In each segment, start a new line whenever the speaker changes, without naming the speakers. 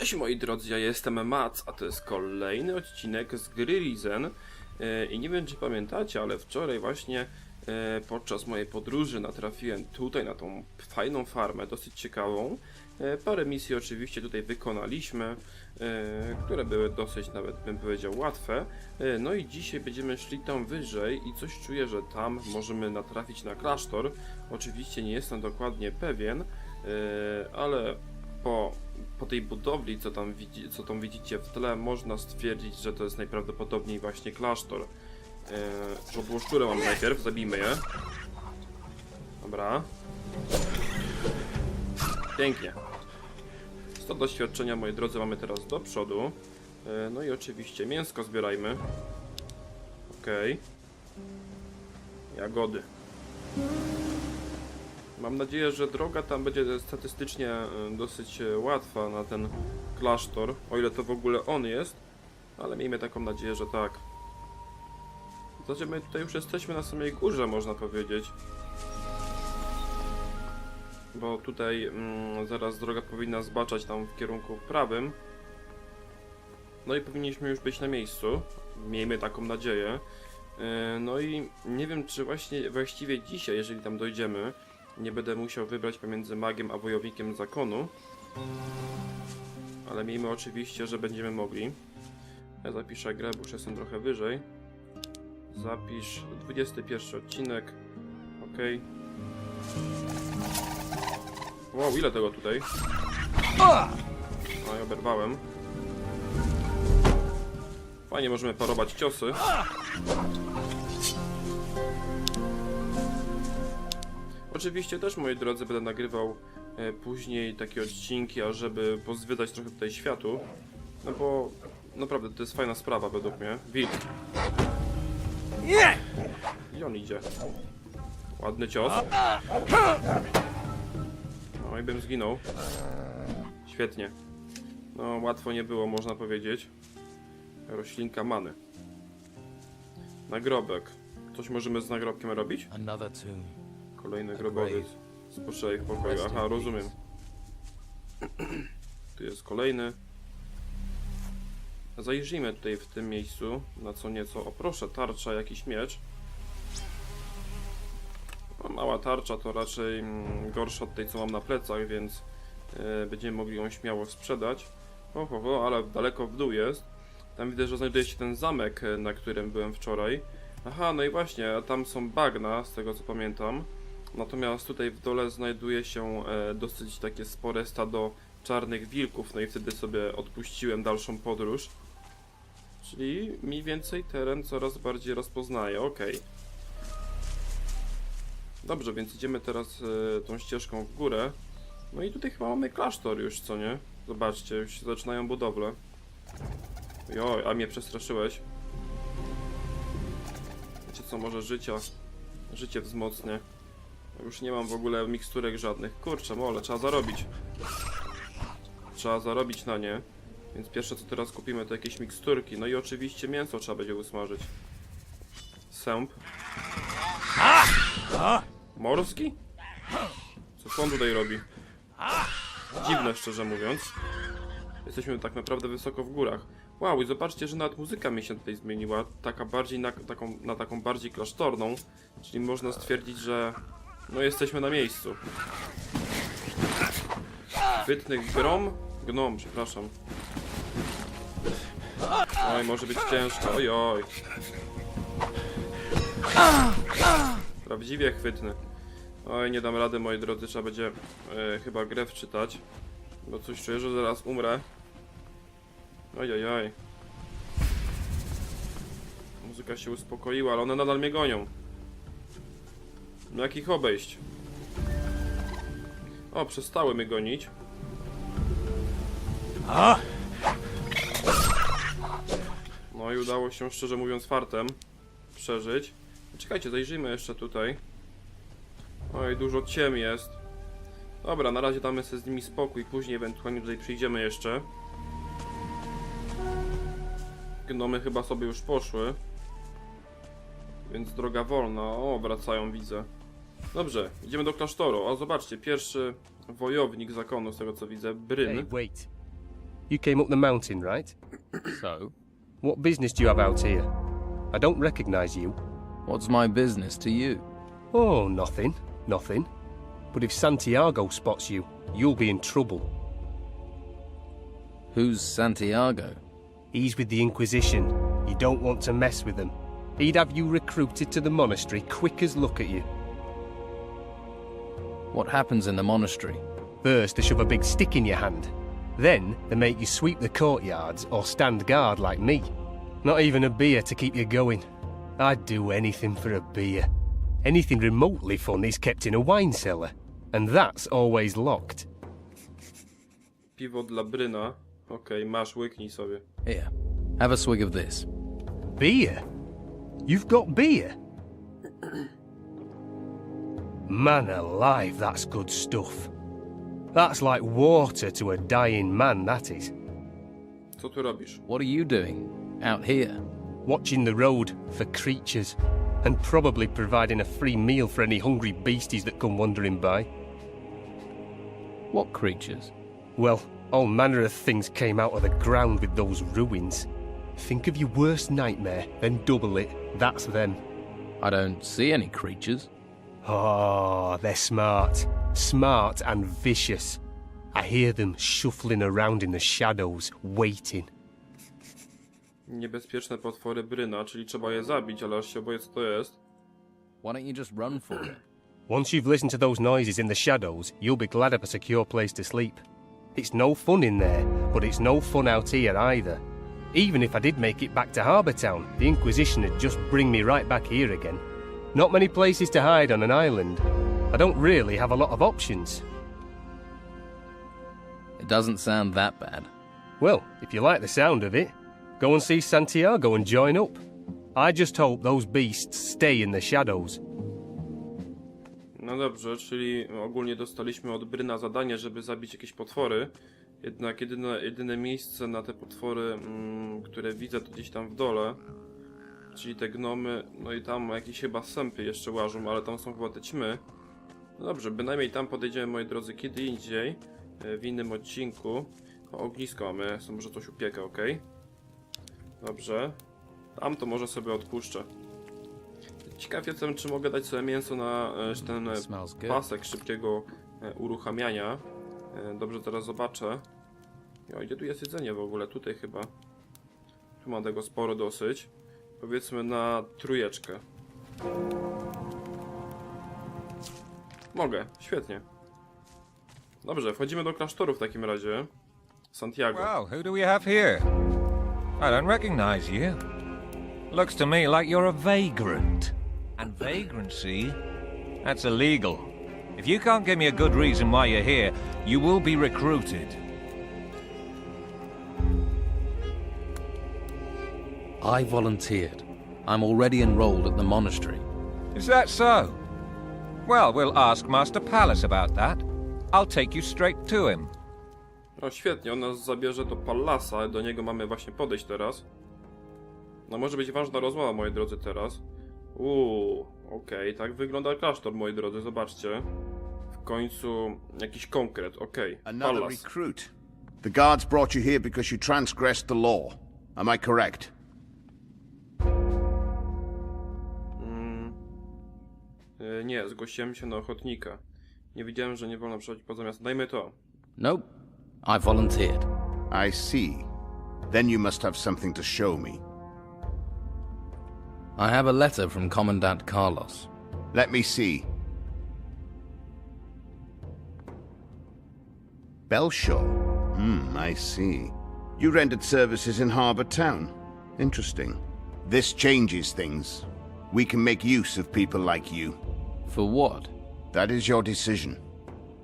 Cześć moi drodzy, ja jestem MaC'em, a to jest kolejny odcinek z gry Risen. I nie wiem czy pamiętacie, ale wczoraj właśnie podczas mojej podróży natrafiłem tutaj na tą fajną farmę, dosyć ciekawą. Parę misji oczywiście tutaj wykonaliśmy, które były dosyć, nawet bym powiedział, łatwe. No i dzisiaj będziemy szli tam wyżej i coś czuję, że tam możemy natrafić na klasztor. Oczywiście nie jestem dokładnie pewien, ale po tej budowli, co tam widzicie w tle, można stwierdzić, że to jest najprawdopodobniej właśnie klasztor. Żodłoszczurę mam najpierw, zabijmy je. Dobra. Pięknie. 100 doświadczenia, moi drodzy, mamy teraz do przodu. No i oczywiście mięsko zbierajmy. Okej. Jagody. Mam nadzieję, że droga tam będzie statystycznie dosyć łatwa na ten klasztor, o ile to w ogóle on jest, ale miejmy taką nadzieję, że tak. Znaczy my tutaj już jesteśmy na samej górze, można powiedzieć. Bo tutaj zaraz droga powinna zbaczać tam w kierunku prawym. No i powinniśmy już być na miejscu, miejmy taką nadzieję. No i nie wiem, czy właściwie dzisiaj, jeżeli tam dojdziemy, nie będę musiał wybrać pomiędzy magiem a wojownikiem zakonu. Ale miejmy oczywiście, że będziemy mogli. Ja zapiszę grę, bo już jestem trochę wyżej. Zapisz 21 odcinek. Ok. Wow, ile tego tutaj? No i oberwałem. Fajnie, możemy parować ciosy. Oczywiście też, moi drodzy, będę nagrywał później takie odcinki, ażeby pozwiedzać trochę tutaj światu. No bo naprawdę to jest fajna sprawa według mnie. Wilk. I on idzie. Ładny cios. No i bym zginął. Świetnie. No łatwo nie było, można powiedzieć. Roślinka many. Nagrobek. Coś możemy z nagrobkiem robić? Kolejny grobowiec. Spoczęli w pokoju. Aha, rozumiem. Tu jest kolejny. Zajrzyjmy tutaj w tym miejscu na co nieco. O proszę, tarcza, jakiś miecz. No, mała tarcza to raczej gorsza od tej co mam na plecach, więc będziemy mogli ją śmiało sprzedać. Ale daleko w dół jest. Tam widzę, że znajduje się ten zamek, na którym byłem wczoraj. Aha, no i właśnie, tam są bagna, z tego co pamiętam. Natomiast tutaj w dole znajduje się dosyć takie spore stado czarnych wilków, no i wtedy sobie odpuściłem dalszą podróż. Czyli mniej więcej teren coraz bardziej rozpoznaję, ok. Dobrze, więc idziemy teraz tą ścieżką w górę. No i tutaj chyba mamy klasztor już, co nie? Zobaczcie, już się zaczynają budowle. Joj, a mnie przestraszyłeś. Wiecie co, może życie wzmocnię. Już nie mam w ogóle miksturek żadnych. Kurczę, mole, trzeba zarobić. Trzeba zarobić na nie. Więc pierwsze co teraz kupimy to jakieś miksturki. No i oczywiście mięso trzeba będzie usmażyć. Sęp. Morski? Co on tutaj robi? Dziwne, szczerze mówiąc. Jesteśmy tak naprawdę wysoko w górach. Wow, i zobaczcie, że nawet muzyka mi się tutaj zmieniła. Taka bardziej na taką bardziej klasztorną. Czyli można stwierdzić, że no jesteśmy na miejscu. Chwytny gnom, przepraszam. Oj, może być ciężko, oj. Prawdziwie chwytny. Oj, nie dam rady, moi drodzy, trzeba będzie chyba grę wczytać. Bo coś czuję, że zaraz umrę. Oj. Muzyka się uspokoiła, ale one nadal mnie gonią. Jak ich obejść? O, przestały mnie gonić. No i udało się, szczerze mówiąc, fartem przeżyć. Czekajcie, zajrzyjmy jeszcze tutaj. Oj, dużo ciem jest. Dobra, na razie damy sobie z nimi spokój, później ewentualnie tutaj przyjdziemy jeszcze. Gnomy chyba sobie już poszły. Więc droga wolna. O, wracają, widzę. Dobrze, idziemy do klasztoru. O, zobaczcie, pierwszy wojownik zakonu, z tego co widzę, Bryn.
You came up the mountain, right?
So?
What business do you have out here? I don't recognize you.
What's my business to you?
Oh, nothing. Nothing. But if Santiago spots you, you'll be in trouble.
Who's Santiago?
He's with the Inquisition. You don't want to mess with them. He'd have you recruited to the monastery quick as look at you.
What happens in the monastery?
First, they shove a big stick in your hand. Then, they make you sweep the courtyards or stand guard like me. Not even a beer to keep you going. I'd do anything for a beer. Anything remotely fun is kept in a wine cellar. And that's always locked.
Piwo dla Bryna. Okej, masz, łyknij sobie.
Here, have a swig of this.
Beer? You've got beer? Man alive, that's good stuff. That's like water to a dying man, that is.
Co tu robisz?
What are you doing out here?
Watching the road for creatures. And probably providing a free meal for any hungry beasties that come wandering by.
What creatures?
Well, all manner of things came out of the ground with those ruins. Think of your worst nightmare, then double it. That's them.
I don't see any creatures.
Oh, they're smart. Smart and vicious. I hear them shuffling around in the shadows, waiting.
Niebezpieczne potwory Bryna, czyli trzeba je zabić, ale aż się boję, co to jest.
Why don't you just run for it?
Once you've listened to those noises in the shadows, you'll be glad of a secure place to sleep. It's no fun in there, but it's no fun out here either. Even if I did make it back to Harbour Town, the Inquisition would just bring me right back here again. Not many places to hide on an island. I don't really have a lot of options.
It doesn't sound that bad.
Well, if you like the sound of it, go and see Santiago and join up. I just hope those beasts stay in the shadows.
No dobrze, czyli ogólnie dostaliśmy od Bryna zadanie, żeby zabić jakieś potwory. Jednak jedyne miejsce na te potwory, które widzę, to gdzieś tam w dole. Czyli te gnomy, no i tam jakieś chyba sępy jeszcze łażą, ale tam są chyba te ćmy. No dobrze, bynajmniej tam podejdziemy, moi drodzy, kiedy indziej, w innym odcinku. O, ognisko mamy, co może coś upieka, ok? Dobrze. Tam to może sobie odpuszczę. Ciekaw jestem, czy mogę dać sobie mięso na ten pasek szybkiego uruchamiania. Dobrze, teraz zobaczę. O, gdzie tu jest jedzenie w ogóle? Tutaj chyba. Tu mam tego sporo dosyć. Powiedzmy na 3. Mogę, świetnie. Dobrze, wchodzimy do klasztoru w takim razie. Santiago.
Well, who do we have here? I don't recognize you. Looks to me like you're a vagrant. And vagrancy, that's illegal. If you can't give me a good reason why you're here, you will be recruited.
I volunteered. I'm already enrolled at the monastery.
Is that so? Well, we'll ask Master Palace about that. I'll take you straight to him.
O, świetnie, on nas zabierze do Pallasa, do niego mamy właśnie podejść teraz. No może być ważna rozmowa, moi drodzy, teraz. Okej, tak wygląda klasztor, moi drodzy, zobaczcie. W końcu jakiś konkret,
Another
Pallas.
recruit. The guards brought you here because you transgressed the law. Am I correct?
Nie, zgłosiłem się na ochotnika. Nie wiedziałem, że nie wolno przechodzić poza miasto. Dajmy to.
Nope. I volunteered.
I see. Then you must have something to show me.
I have a letter from Commandant Carlos.
Let me see. Belshaw. I see. You rendered services in Harbour Town. Interesting. This changes things. We can make use of people like you.
For what?
That is your decision.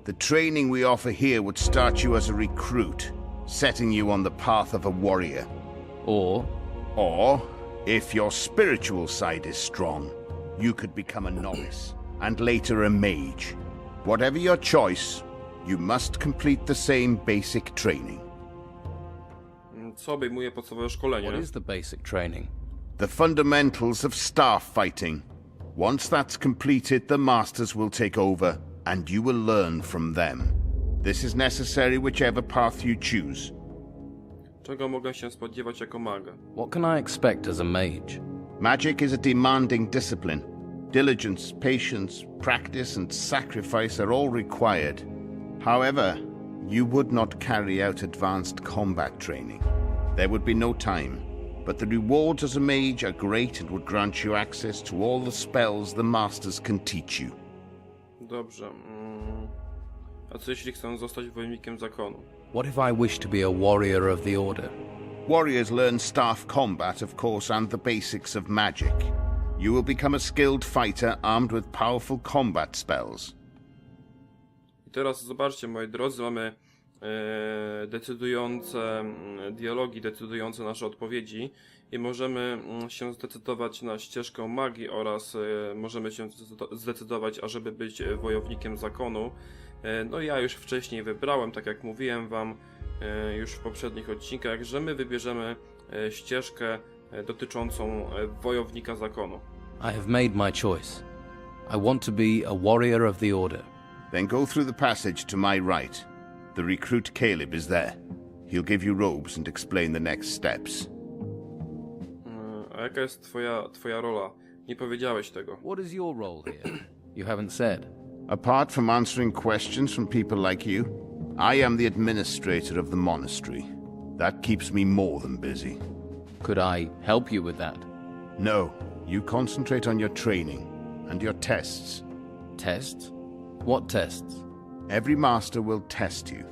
The training we offer here would start you as a recruit, setting you on the path of a warrior.
Or,
if your spiritual side is strong, you could become a novice, and later a mage. Whatever your choice, you must complete the same basic training.
Co obejmuje podstawowe szkolenie?
what is the basic training?
The fundamentals of staff fighting. Once that's completed, the masters will take over, and you will learn from them. This is necessary whichever path you choose.
Czego mogę się spodziewać jako mag?
What can I expect as a mage?
Magic is a demanding discipline. Diligence, patience, practice, and sacrifice are all required. However, you would not carry out advanced combat training. There would be no time, but the rewards as a mage are great and would grant you access to all the spells the masters can teach you.
Dobrze. A co jeśli chcę zostać wojownikiem zakonu?
What if I wish to be a warrior of the Order?
Warriors learn staff combat, of course, and the basics of magic. You will become a skilled fighter armed with powerful combat spells.
I teraz zobaczcie, moi drodzy, mamy decydujące dialogi, decydujące nasze odpowiedzi i możemy się zdecydować na ścieżkę magii oraz możemy się zdecydować, ażeby być wojownikiem zakonu. No ja już wcześniej wybrałem, tak jak mówiłem wam już w poprzednich odcinkach, że my wybierzemy ścieżkę dotyczącą wojownika zakonu.
I have made my choice. I want to be a warrior of the Order.
Then go through the passage to my right. The recruit Caleb is there. He'll give you robes and explain the next steps.
A jaka jest twoja rola? Nie powiedziałeś tego.
What is your role here? You haven't said.
Apart from answering questions from people like you, I am the administrator of the monastery. That keeps me more than busy.
Could I help you with that?
No, you concentrate on your training and your tests.
Tests? What tests?
Every master will test you.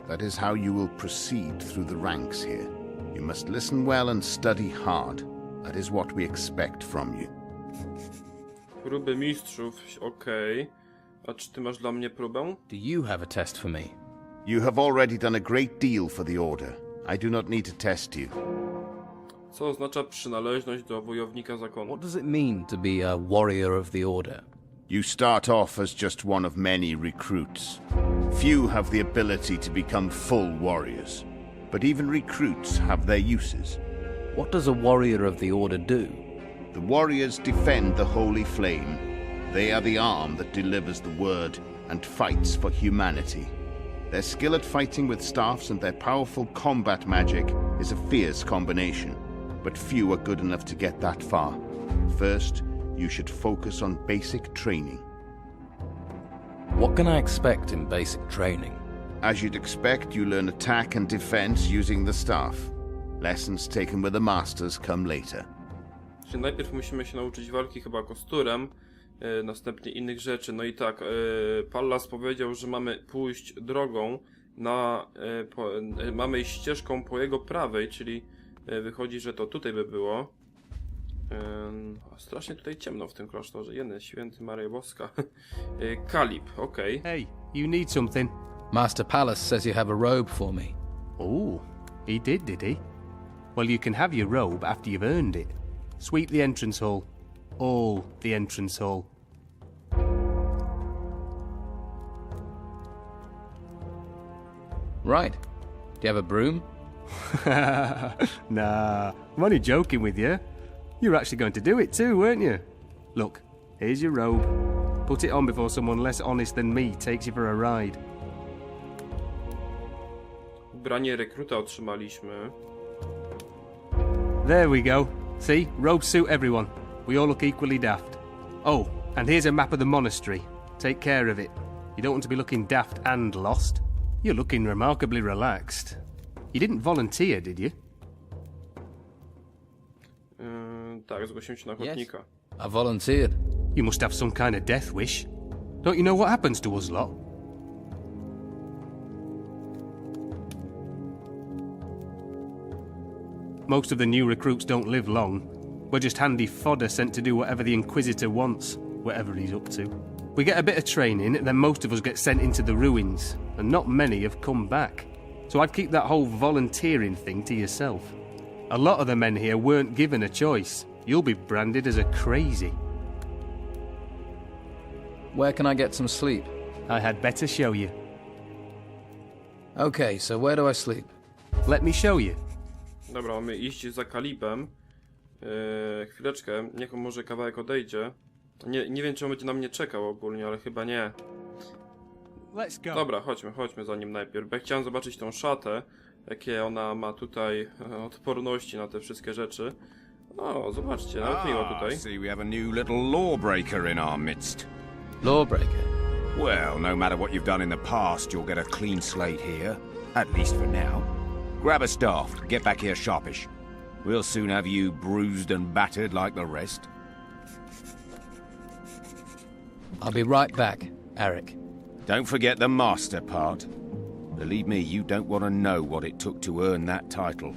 That is how you will proceed through the ranks here. You must listen well and study hard. That is what we expect from you.
Próby mistrzów, okej. A czy ty masz dla mnie próbę?
Do you have a test for me?
You have already done a great deal for the Order. I do not need to test you.
Co oznacza przynależność do wojownika zakonu?
What does it mean to be a warrior of the Order?
You start off as just one of many recruits. Few have the ability to become full warriors, but even recruits have their uses.
What does a warrior of the Order do?
The warriors defend the holy flame. They are the arm that delivers the word and fights for humanity. Their skill at fighting with staffs and their powerful combat magic is a fierce combination, but few are good enough to get that far. First, you should focus on basic training.
What can I expect in basic training?
As you'd expect, you learn attack and defense using the staff. Lessons taken with the masters come later.
Czyli najpierw musimy się nauczyć walki chyba kosturem, następnie innych rzeczy. No i tak, Pallas powiedział, że mamy pójść drogą mamy iść ścieżką po jego prawej, czyli wychodzi, że to tutaj by było. Strasznie tutaj ciemno w tym klasztorze. Jeden święty Maria Boska. Kalib, okej.
Hey, you need something?
Master Pallas says you have a robe for me.
Oh, he did he? Well, you can have your robe after you've earned it. Sweep the entrance hall. All the entrance hall.
Right. Do you have a broom?
Nah, I'm only joking with you. You're actually going to do it too, weren't you? Look, here's your robe. Put it on before someone less honest than me takes you for a ride.
Ubranie rekruta otrzymaliśmy.
There we go. See, robes suit everyone. We all look equally daft. Oh, and here's a map of the monastery. Take care of it. You don't want to be looking daft and lost. You're looking remarkably relaxed. You didn't volunteer, did you?
Tak, zgłosiłem się na ochotnika.
I volunteered.
You must have some kind of death wish. Don't you know what happens to us lot? Most of the new recruits don't live long. We're just handy fodder sent to do whatever the Inquisitor wants, whatever he's up to. We get a bit of training, then most of us get sent into the ruins, and not many have come back. So I'd keep that whole volunteering thing to yourself. A lot of the men here weren't given a choice. You'll be branded as a crazy.
Where can I get some sleep?
I had better show you.
Okay, so where do I sleep?
Let me show you.
Dobra, mamy iść za Kalibem. Chwileczkę, niech on może kawałek odejdzie. Nie wiem, czy on będzie na mnie czekał ogólnie, ale chyba nie.
Let's go.
Dobra, chodźmy za nim najpierw. Bo ja chciałem zobaczyć tą szatę, jakie ona ma tutaj odporności na te wszystkie rzeczy. O, zobaczcie, nawet miło tutaj.
See, we have a new little lawbreaker in our midst.
Lawbreaker?
Well, no matter what you've done in the past, you'll get a clean slate here. At least for now. Grab a staff, get back here sharpish. We'll soon have you bruised and battered like the rest.
I'll be right back, Eric.
Don't forget the master part. Believe me, you don't want to know what it took to earn that title.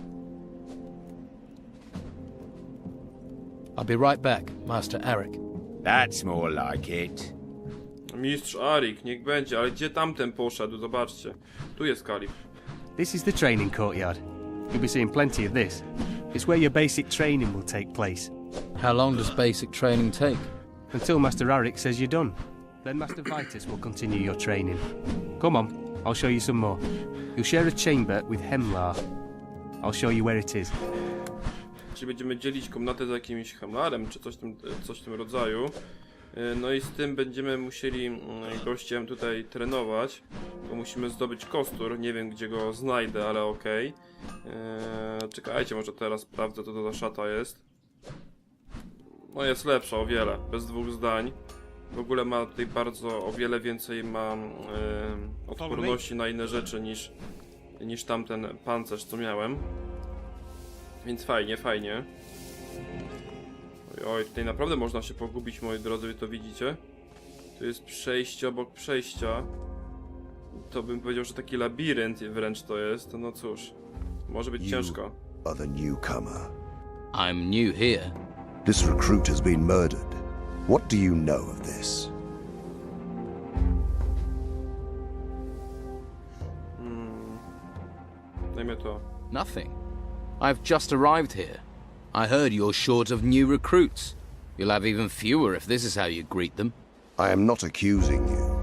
I'll be right back, Master Eric.
That's more like it.
Mistrz Arik, niech będzie, ale gdzie tamten poszedł? Zobaczcie. Tu jest Kalib.
This is the training courtyard. You'll be seeing plenty of this. It's where your basic training will take place.
How long does basic training take?
Until Master Arik says you're done. Then Master Vitus will continue your training. Come on, I'll show you some more. You'll share a chamber with Hemlar. I'll show you where it is.
Czyli będziemy dzielić komnatę z jakimś Hemlarem, czy coś w tym rodzaju. No i z tym będziemy musieli gościem tutaj trenować, bo musimy zdobyć kostur. Nie wiem, gdzie go znajdę, ale okej. Czekajcie, może teraz sprawdzę, co to za szata jest. No jest lepsza o wiele, bez dwóch zdań. W ogóle ma tutaj o wiele więcej ma odporności na inne rzeczy niż tamten pancerz, co miałem. Więc fajnie, fajnie. Oj, tutaj naprawdę można się pogubić, moi drodzy, wy to widzicie. Tu jest przejście obok przejścia. To bym powiedział, że taki labirynt wręcz to jest. No cóż, może być ciężko.
Are the newcomer.
I'm new here.
This recruit has been murdered. What do you know of this?
Dajmy to.
Nothing. I've just arrived here. I heard you're short of new recruits. You'll have even fewer if this is how you greet them.
I am not accusing you.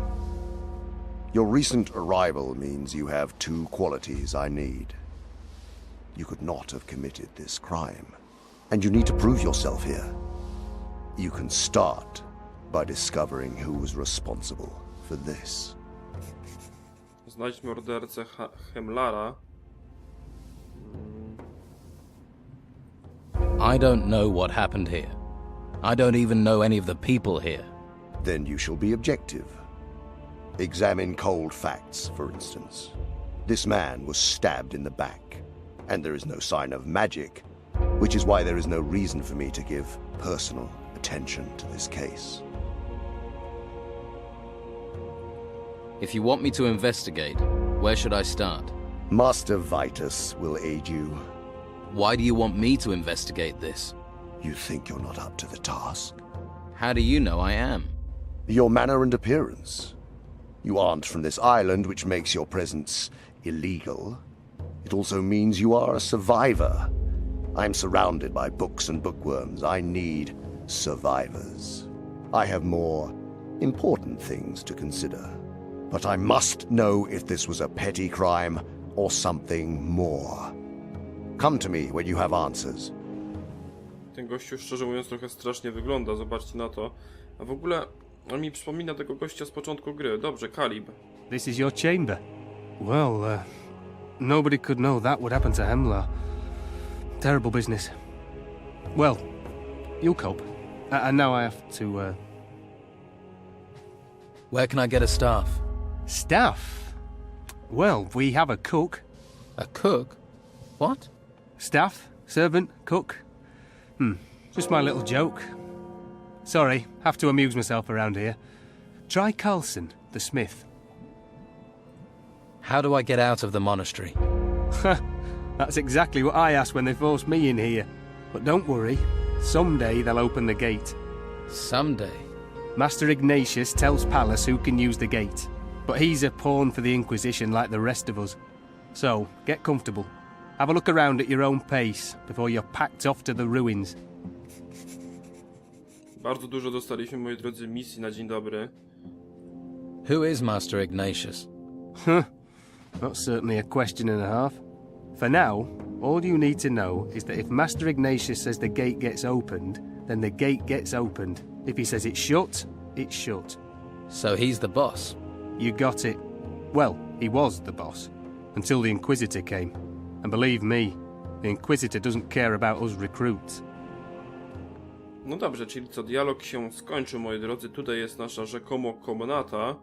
Your recent arrival means you have two qualities I need. You could not have committed this crime, and you need to prove yourself here. You can start by discovering who was responsible for this.
Znajdź mordercę Hemlara.
I don't know what happened here. I don't even know any of the people here.
Then you shall be objective. Examine cold facts, for instance. This man was stabbed in the back, and there is no sign of magic, which is why there is no reason for me to give personal attention to this case.
If you want me to investigate, where should I start?
Master Vitus will aid you.
Why do you want me to investigate this?
You think you're not up to the task?
How do you know I am?
Your manner and appearance. You aren't from this island, which makes your presence illegal. It also means you are a survivor. I'm surrounded by books and bookworms. I need survivors. I have more important things to consider. But I must know if this was a petty crime or something more. Come to me when you have answers.
Ten gościu, szczerze mówiąc, trochę strasznie wygląda, zobaczcie na to. A w ogóle on mi przypomina tego gościa z początku gry. Dobrze, Kalib.
This is your chamber. Well, nobody could know that would happen to Hemlar. Terrible business. Well, you'll cope. And now I have to,
Where can I get a staff?
Staff? Well, we have a cook.
A cook? What?
Staff? Servant? Cook? Just my little joke. Sorry, have to amuse myself around here. Try Carlson, the smith.
How do I get out of the monastery?
That's exactly what I asked when they forced me in here. But don't worry, someday they'll open the gate.
Someday.
Master Ignatius tells Pallas who can use the gate, but he's a pawn for the Inquisition like the rest of us. So, get comfortable. Have a look around at your own pace before you're packed off to the ruins.
Bardzo dużo dostaliśmy, moi drodzy, misji na dzień dobry.
Who is Master Ignatius?
That's certainly a question and a half. For now, all you need to know is that if Master Ignatius says the gate gets opened, then the gate gets opened. If he says it's shut, it's shut.
So he's the boss.
You got it. Well, he was the boss, until the Inquisitor came. And believe me, the Inquisitor doesn't care about us recruits.
No dobrze, czyli co, dialog się skończył, moi drodzy. Tutaj jest nasza rzekomo komnata.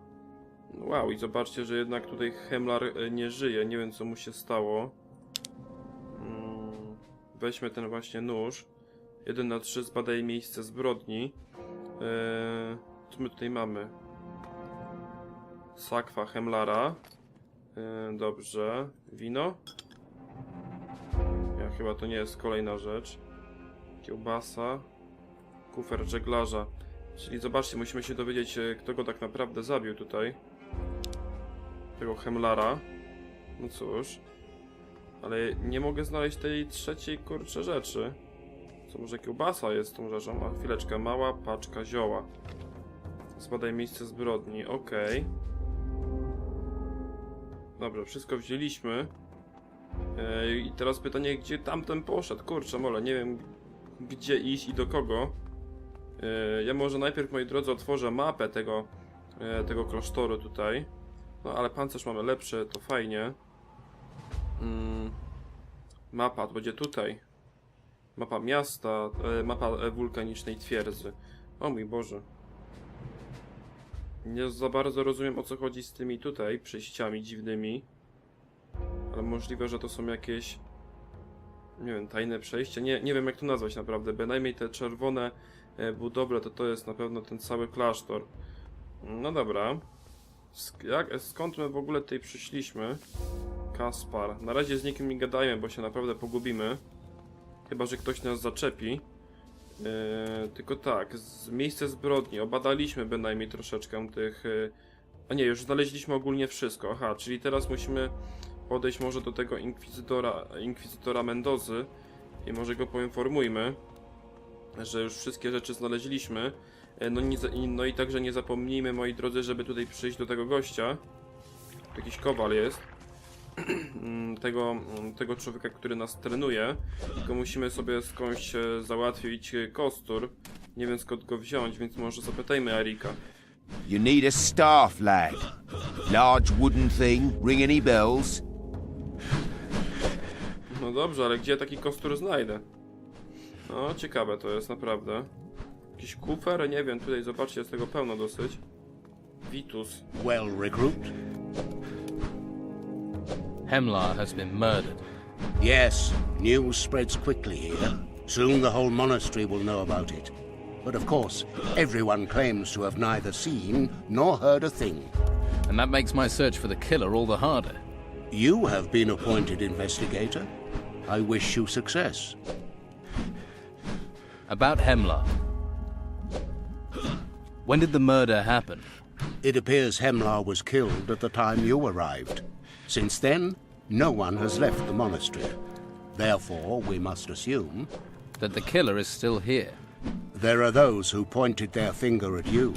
Wow, i zobaczcie, że jednak tutaj Hemlar nie żyje. Nie wiem, co mu się stało. Weźmy ten właśnie nóż. 1 na 3 zbadaj miejsce zbrodni. Co my tutaj mamy? Sakwa Hemlara. Dobrze. Wino? Chyba to nie jest kolejna rzecz. Kiełbasa. Kufer żeglarza. Czyli zobaczcie, musimy się dowiedzieć, kto go tak naprawdę zabił tutaj. Tego Hemlara. No cóż. Ale nie mogę znaleźć tej trzeciej, kurczę, rzeczy. Co może kiełbasa jest tą rzeczą? A chwileczkę, mała paczka zioła. Zbadaj miejsce zbrodni, okej. Dobrze, wszystko wzięliśmy. I teraz pytanie, gdzie tamten poszedł? Kurczę, mole, nie wiem gdzie iść i do kogo. Ja może najpierw, moi drodzy, otworzę mapę tego klasztoru tutaj. No ale pancerz mamy lepszy, to fajnie. Mapa to będzie tutaj. Mapa miasta, mapa wulkanicznej twierdzy. O mój Boże. Nie za bardzo rozumiem, o co chodzi z tymi tutaj przejściami dziwnymi. Ale możliwe, że to są jakieś, nie wiem, tajne przejścia. Nie wiem, jak to nazwać naprawdę. Bynajmniej te czerwone budowle to jest na pewno ten cały klasztor. No dobra. Skąd my w ogóle tutaj przyszliśmy? Kaspar. Na razie z nikim nie gadajmy, bo się naprawdę pogubimy. Chyba że ktoś nas zaczepi. Tylko tak, miejsce zbrodni. Obadaliśmy bynajmniej troszeczkę tych... A nie, już znaleźliśmy ogólnie wszystko. Aha, czyli teraz musimy podejść może do tego inkwizytora Mendozy i może go poinformujmy, że już wszystkie rzeczy znaleźliśmy. No i także nie zapomnijmy, moi drodzy, żeby tutaj przyjść do tego gościa. Jakiś kowal jest. Tego człowieka, który nas trenuje. Tylko musimy sobie skądś załatwić kostur. Nie wiem, skąd go wziąć, więc może zapytajmy Erika.
You need a staff, lad. Large wooden thing, ring any bells?
No dobrze, ale gdzie taki kostur znajdę? No, ciekawe to jest naprawdę. Jakiś kufer? Nie wiem, tutaj zobaczcie, jest tego pełno dosyć. Vitus.
Well, recruit?
Hemlar has been murdered.
Yes, news spreads quickly here. Soon the whole monastery will know about it. But of course, everyone claims to have neither seen nor heard a thing.
And that makes my search for the killer all the harder.
You have been appointed investigator. I wish you success.
About Hemlar. When did the murder happen?
It appears Hemlar was killed at the time you arrived. Since then, no one has left the monastery. Therefore, we must assume
That the killer is still here.
there are those who pointed their finger at you.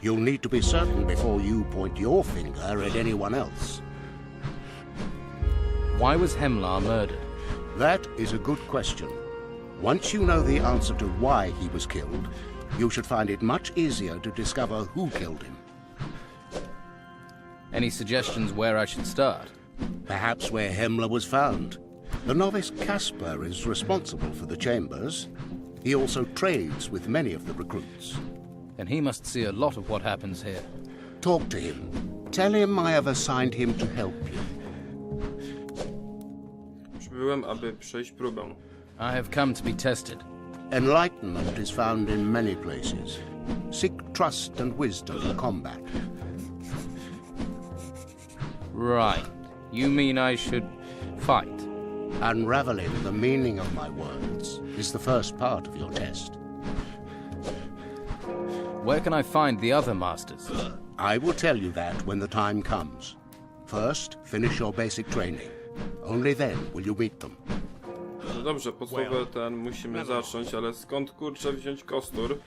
You'll need to be certain before you point your finger at anyone else.
Why was Hemlar murdered?
That is a good question. Once you know the answer to why he was killed, you should find it much easier to discover who killed him.
Any suggestions where I should start?
Perhaps where Hemlar was found. The novice Caspar is responsible for the chambers. He also trades with many of the recruits.
Then he must see a lot of what happens here.
Talk to him. Tell him I have assigned him to help you.
Przybyłem, aby przejść próbę.
I have come to be tested.
Enlightenment is found in many places. Seek trust and wisdom in combat.
Right. You mean I should fight?
Unraveling the meaning of my words is the first part of your test.
Where can I find the other masters?
I will tell you that when the time comes. First, finish your basic training. Only then will you meet them.
No dobrze, podstawę ten musimy zacząć, ale skąd kurczę wziąć kostur?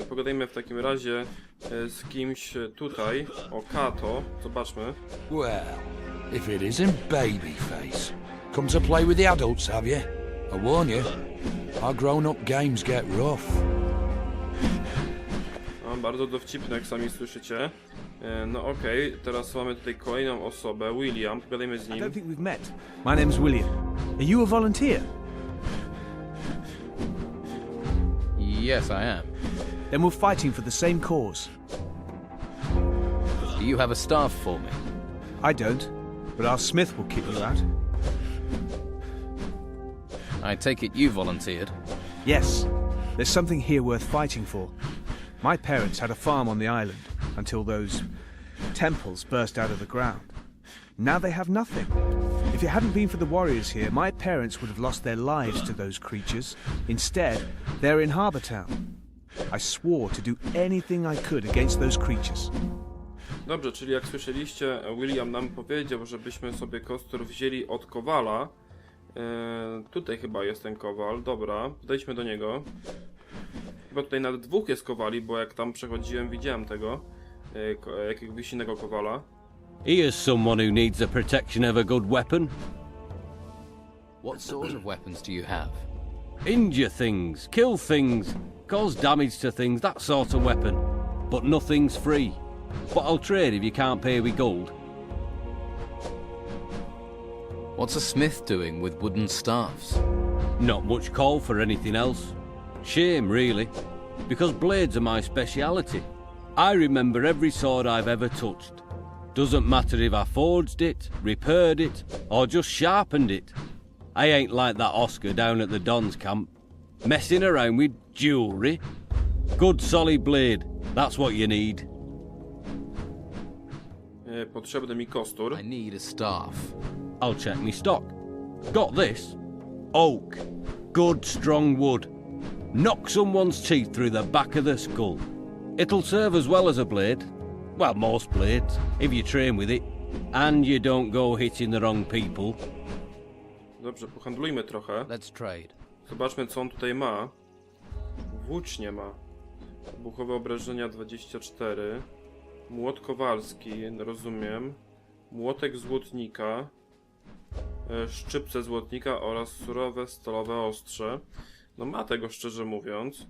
Pogadajmy w takim razie z kimś tutaj. O, Kato, zobaczmy.
Well, if it isn't Babyface. Come to play with the adults, have you? I warn you, our grown-up games get rough.
No, bardzo dowcipne, jak sami słyszycie. No okej, teraz mamy tutaj kolejną osobę, William, pogadajmy z
I don't
nim.
think we've met. My name's William. Are you a volunteer?
Yes, I am.
Then we're fighting for the same cause.
Do you have a staff for me?
I don't, but our smith will kick you out.
I take it you volunteered.
Yes, there's something here worth fighting for. My parents had a farm on the island until those temples burst out of the ground. Now they have nothing. If it hadn't been for the warriors here, my parents would have lost their lives to those creatures. Instead, they're in Harbour Town. I swore to do anything I could against those creatures.
Dobrze, czyli jak słyszeliście, William nam powiedział, żebyśmy sobie kostur wzięli od kowala. Tutaj chyba jest ten kowal, dobra, podejdźmy do niego. Chyba tutaj nawet dwóch jest kowali, bo jak tam przechodziłem, widziałem tego, jakiegoś innego kowala.
Here's someone who needs the protection of a good weapon.
What sort of weapons do you have?
Injure things, kill things, cause damage to things, that sort of weapon. But nothing's free. But I'll trade if you can't pay with gold.
What's a smith doing with wooden staffs?
Not much call for anything else. Shame, really, because blades are my speciality. I remember every sword I've ever touched. Doesn't matter if I forged it, repaired it, or just sharpened it. I ain't like that Oscar down at the Don's camp, messing around with jewellery. Good solid blade, that's what you need.
Potrzebny mi kostur.
I need a staff.
I'll check me stock. Got this. Oak. Good strong wood. Knock someone's teeth through the back of the skull. It'll serve as well as a blade. Well, most blades, if you train with it. And you don't go hitting the wrong people.
Dobrze, pohandlujmy trochę.
Let's trade.
Zobaczmy, co on tutaj ma. Włócznie ma. Wybuchowe obrażenia 24. Młot kowalski, rozumiem. Młotek złotnika. Szczypce złotnika oraz surowe stalowe ostrze. No ma tego, szczerze mówiąc.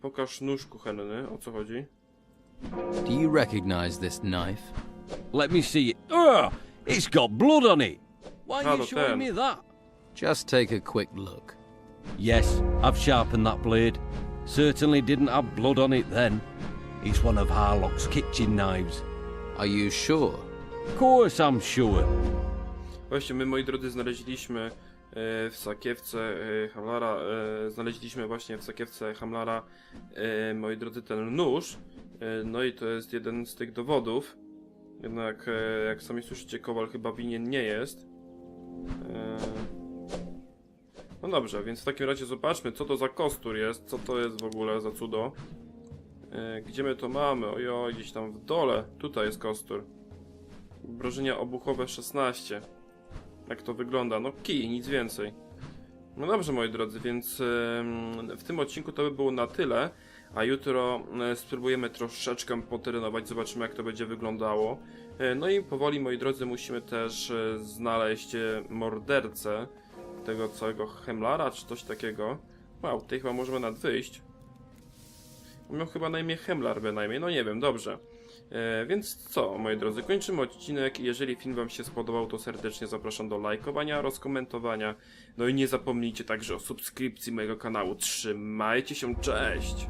Pokaż nóż kuchenny, o co chodzi?
Do you recognize this knife?
Let me see it. Ugh! It's got blood on it. Why are you
to
showing
ten.
me that?
Just take a quick look.
Yes, I've sharpened that blade. Certainly didn't have blood on it then. It's one of Harlock's kitchen knives.
Are you sure?
Of course I'm sure.
Właśnie my, moi drodzy, znaleźliśmy w sakiewce Hamlara, moi drodzy, ten nóż. No i to jest jeden z tych dowodów. Jednak, jak sami słyszycie, kowal chyba winien nie jest. No dobrze, więc w takim razie zobaczmy, co to za kostur jest, co to jest w ogóle za cudo. Gdzie my to mamy? Ojoj, gdzieś tam w dole. Tutaj jest kostur. Obrażenia obuchowe 16. Jak to wygląda? No kij, nic więcej. No dobrze, moi drodzy, więc w tym odcinku to by było na tyle. A jutro spróbujemy troszeczkę poterenować, zobaczymy, jak to będzie wyglądało. No i powoli, moi drodzy, musimy też znaleźć mordercę tego całego Hemlara, czy coś takiego. Wow, tutaj chyba możemy nawet wyjść. Miał chyba na imię Hemlar bynajmniej, no nie wiem, dobrze. Więc co, moi drodzy, kończymy odcinek. Jeżeli film wam się spodobał, to serdecznie zapraszam do lajkowania, rozkomentowania. No i nie zapomnijcie także o subskrypcji mojego kanału. Trzymajcie się, cześć!